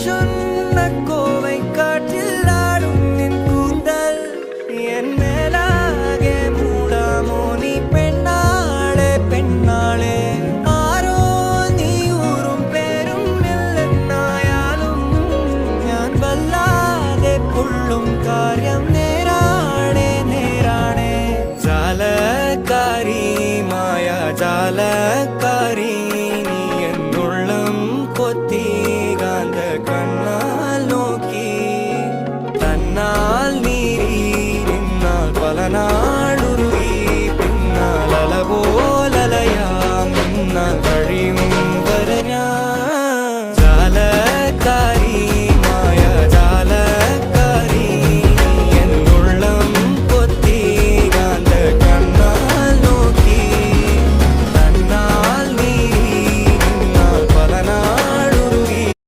சொன்ன கோவை காட்டில் ஆடும் நின் கூந்தல் என் மேலாகே மூடாமோ நீ பெண்ணாளே பெண்ணாளே ആരോ നീ ഊറും പേരും ഇല്ലെന്നായാലും ഞാൻ വല്ലാതെ പൊള്ളും കാര്യം നേരാണേ നേരാണേ ജാലക്കാരി മായ ജാലക്കാരി നീ എന്നുള്ളം കൊത്തി കാന്ത കണ്ണ